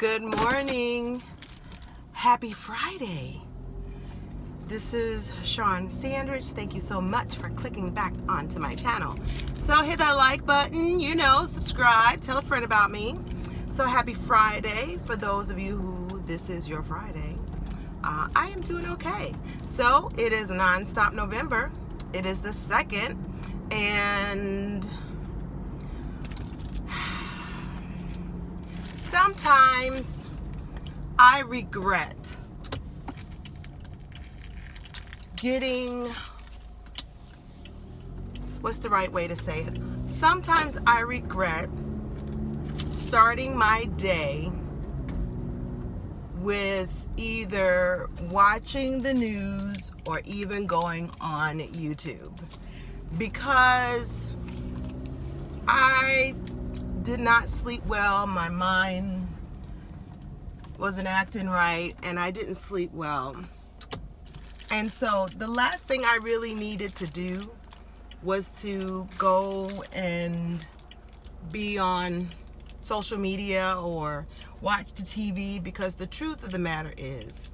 Good morning. Happy Friday. This is Sean Sandridge. Thank you so much for clicking back onto my channel. So hit that like button, subscribe, tell a friend about me. So happy Friday for those of you who this is your Friday. I am doing okay. So it is Nonstop November. It is the 2nd, and sometimes I regret getting, what's the right way to say it? Sometimes I regret starting my day with either watching the news or even going on YouTube, because I did not sleep well. My mind wasn't acting right, and I didn't sleep well. And so the last thing I really needed to do was to go and be on social media or watch the TV, because the truth of the matter is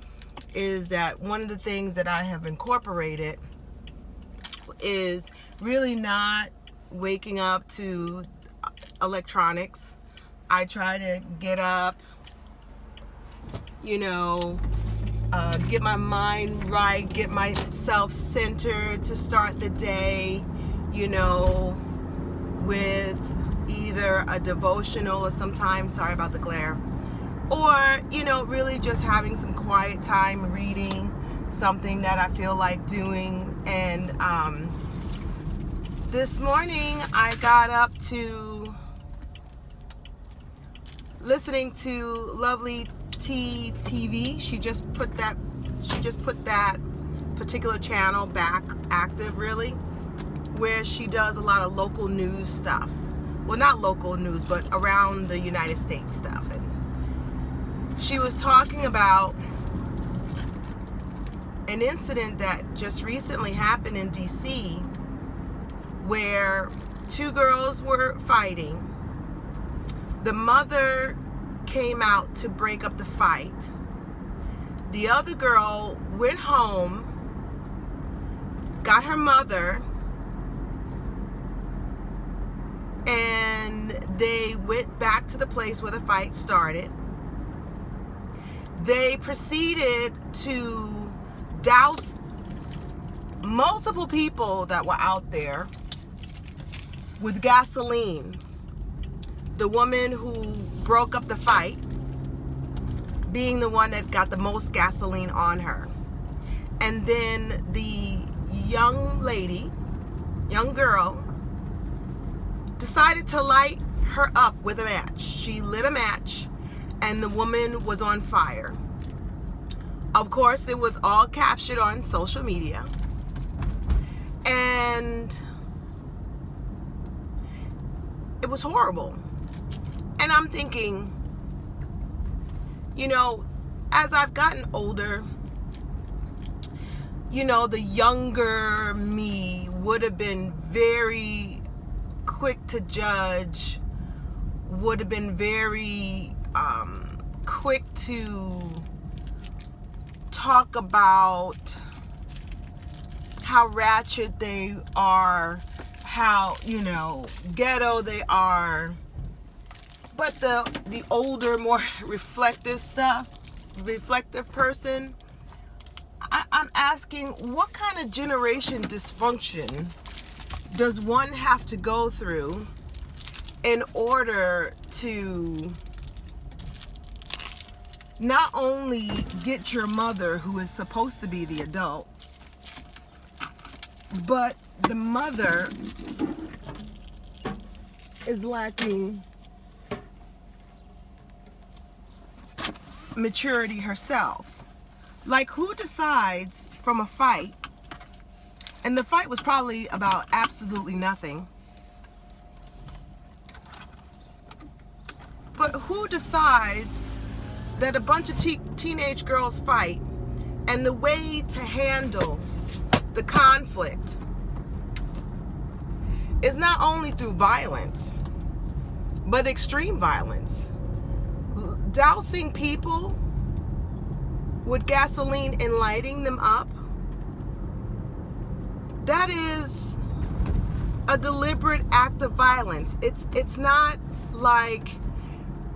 that one of the things that I have incorporated is really not waking up to electronics. I try to get up, get my mind right, get myself centered to start the day, with either a devotional or sometimes, sorry about the glare, or, really just having some quiet time reading something that I feel like doing. And this morning I got up to listening to Lovely T TV. She just put that particular channel back active, really, where she does a lot of local news stuff. Well, not local news, but around the United States stuff. And she was talking about an incident that just recently happened in DC, where two girls were fighting. The mother came out to break up the fight. The other girl went home, got her mother, and they went back to the place where the fight started. They proceeded to douse multiple people that were out there with gasoline. The woman who broke up the fight being the one that got the most gasoline on her. And then the young girl, decided to light her up with a match. She lit a match, and the woman was on fire. Of course, it was all captured on social media. And it was horrible. And I'm thinking, as I've gotten older, the younger me would have been very quick to judge, would have been very quick to talk about how ratchet they are, how, ghetto they are. But the older, more reflective person, I'm asking, what kind of generation dysfunction does one have to go through in order to not only get your mother, who is supposed to be the adult, but the mother is lacking maturity herself? Like, who decides from a fight, and the fight was probably about absolutely nothing, but who decides that a bunch of teenage girls fight, and the way to handle the conflict is not only through violence, but extreme violence, dousing people with gasoline and lighting them up, that is a deliberate act of violence. It's not like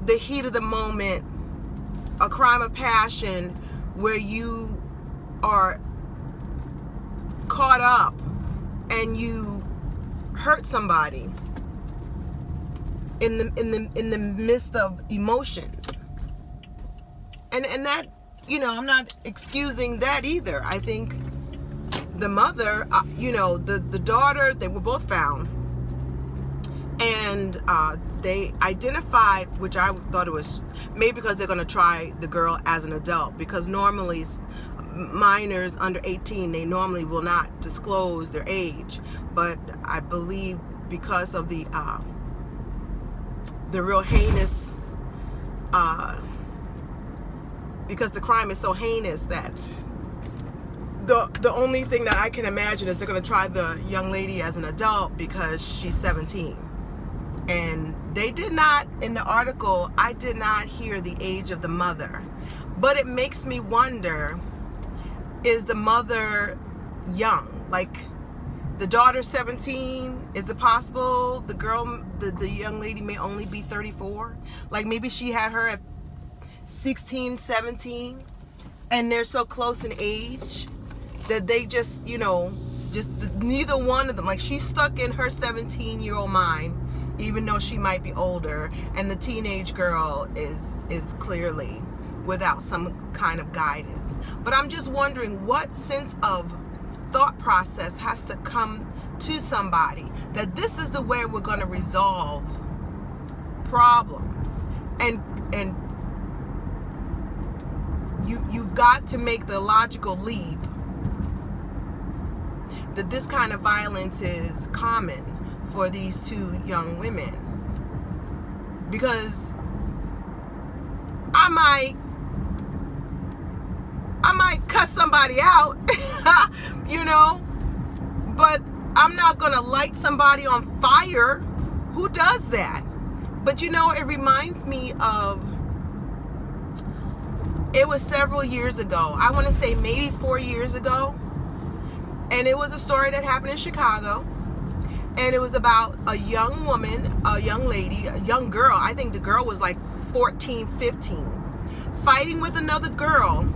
the heat of the moment, a crime of passion where you are caught up and you hurt somebody in the midst of emotions. And that, I'm not excusing that either. I think the mother, the daughter, they were both found, and they identified, which I thought it was maybe because they're going to try the girl as an adult, because normally minors under 18, they normally will not disclose their age. But I believe because of the real heinous, because the crime is so heinous that the only thing that I can imagine is they're going to try the young lady as an adult because she's 17. And they did not, in the article, I did not hear the age of the mother. But it makes me wonder, is the mother young? Like, the daughter 17, is it possible the girl, the young lady may only be 34? Like, maybe she had her at 16, 17, and they're so close in age that they just, neither one of them, like, she's stuck in her 17-year-old mind, even though she might be older, and the teenage girl is clearly without some kind of guidance. But I'm just wondering what sense of thought process has to come to somebody that this is the way we're going to resolve problems. And you've got to make the logical leap that this kind of violence is common for these two young women. Because I might cuss somebody out, but I'm not gonna light somebody on fire. Who does that? But it reminds me of, it was several years ago. I want to say maybe 4 years ago. And it was a story that happened in Chicago. And it was about a young woman, a young lady, a young girl. I think the girl was like 14, 15, fighting with another girl.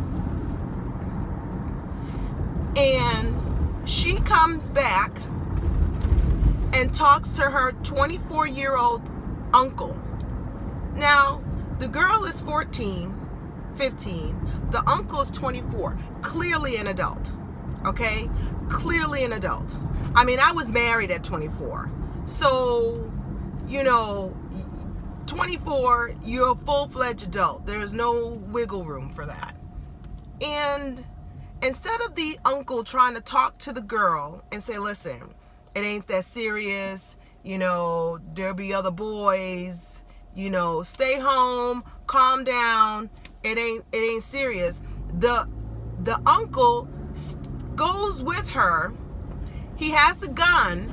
And she comes back and talks to her 24-year-old uncle. Now, the girl is 14, 15. The uncle is 24. Clearly an adult. Okay? Clearly an adult. I mean, I was married at 24. So, 24, you're a full-fledged adult. There's no wiggle room for that. And instead of the uncle trying to talk to the girl and say, listen, it ain't that serious, there'll be other boys, stay home, calm down, it ain't serious. The uncle goes with her. He has a gun,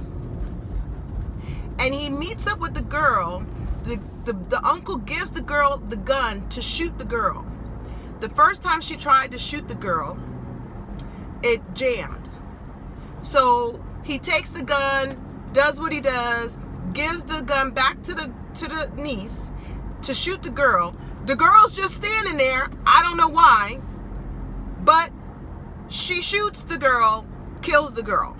and he meets up with the girl. The uncle gives the girl the gun to shoot the girl. The first time she tried to shoot the girl, it jammed. So he takes the gun, does what he does, gives the gun back to the niece to shoot the girl. The girl's just standing there. I don't know why, but she shoots the girl, kills the girl,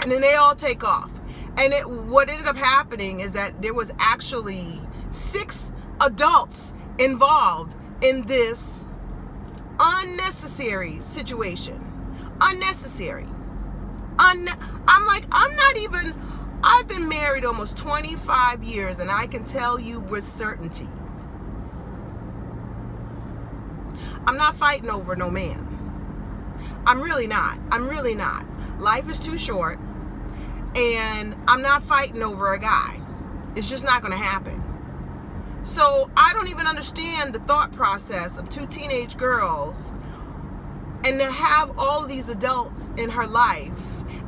and then they all take off. And what ended up happening is that there was actually 6 adults involved in this unnecessary situation. Unnecessary. I'm not even, I've been married almost 25 years, and I can tell you with certainty, I'm not fighting over no man. I'm really not. Life is too short, and I'm not fighting over a guy. It's just not going to happen. So I don't even understand the thought process of 2 teenage girls, and to have all these adults in her life,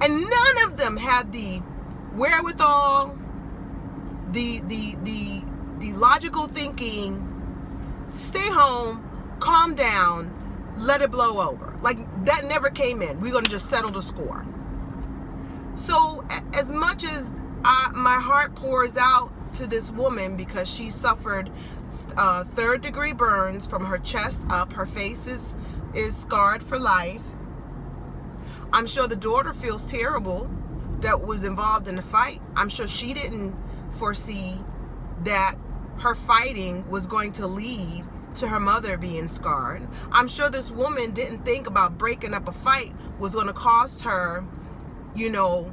and none of them had the wherewithal, the logical thinking stay home, calm down, let it blow over. Like, that never came in. We're going to just settle the score. So as much as my heart pours out to this woman because she suffered third-degree burns from her chest up, her face is scarred for life. I'm sure the daughter feels terrible that was involved in the fight. I'm sure she didn't foresee that her fighting was going to lead to her mother being scarred. I'm sure this woman didn't think about breaking up a fight was going to cost her, you know,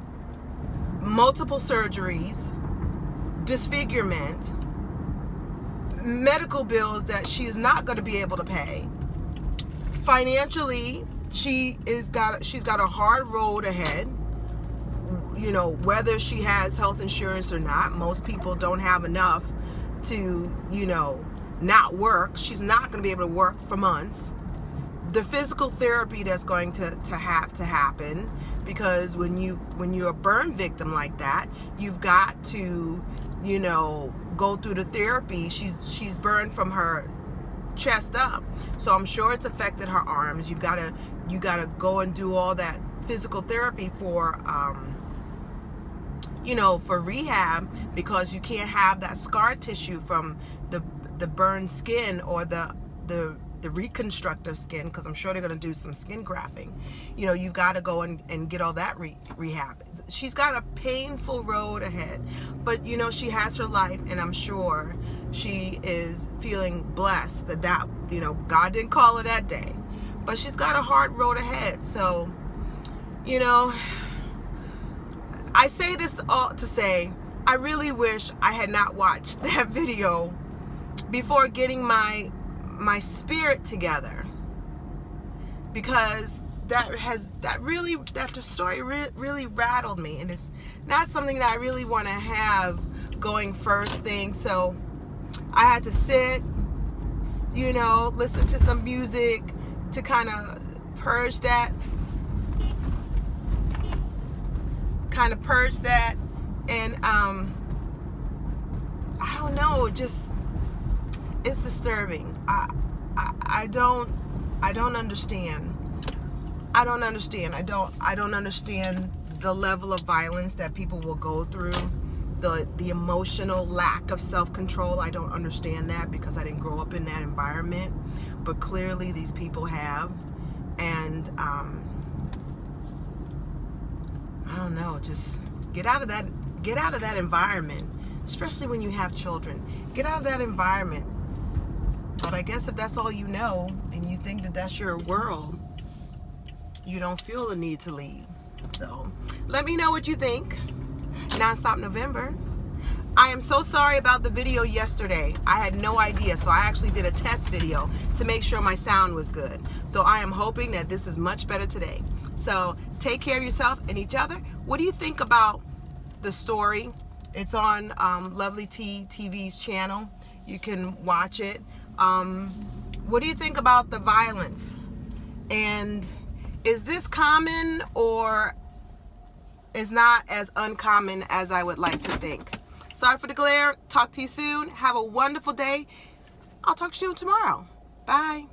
multiple surgeries, disfigurement, medical bills that she is not going to be able to pay. Financially, she's got a hard road ahead. You know, whether she has health insurance or not, most people don't have enough to, you know, not work. She's not going to be able to work for months. The physical therapy that's going to have to happen, because when you're a burn victim like that, you've got to, you know, go through the therapy. She's burned from her chest up, so I'm sure it's affected her arms. You gotta go and do all that physical therapy for you know, for rehab, because you can't have that scar tissue from the burned skin or the reconstructive skin, because I'm sure they're going to do some skin grafting. You know, you've got to go and get all that rehab. She's got a painful road ahead, but you know, she has her life, and I'm sure she is feeling blessed that you know, God didn't call her that day, but she's got a hard road ahead. So, you know, I say this all to say, I really wish I had not watched that video before getting my spirit together, because that story really rattled me, and it's not something that I really want to have going first thing. So I had to sit, you know, listen to some music to kind of purge that, and I don't know, it's disturbing. I don't understand. I don't understand the level of violence that people will go through, the emotional lack of self-control. I don't understand that, because I didn't grow up in that environment, but clearly these people have. And I don't know, just get out of that environment, especially when you have children. Get out of that environment. But I guess if that's all you know, and you think that that's your world, you don't feel the need to leave. So let me know what you think. Nonstop November. I am so sorry about the video yesterday. I had no idea, so I actually did a test video to make sure my sound was good. So I am hoping that this is much better today. So take care of yourself and each other. What do you think about the story? It's on Lovely T TV's channel. You can watch it. What do you think about the violence? And is this common, or is not as uncommon as I would like to think? Sorry for the glare. Talk to you soon. Have a wonderful day. I'll talk to you tomorrow. Bye.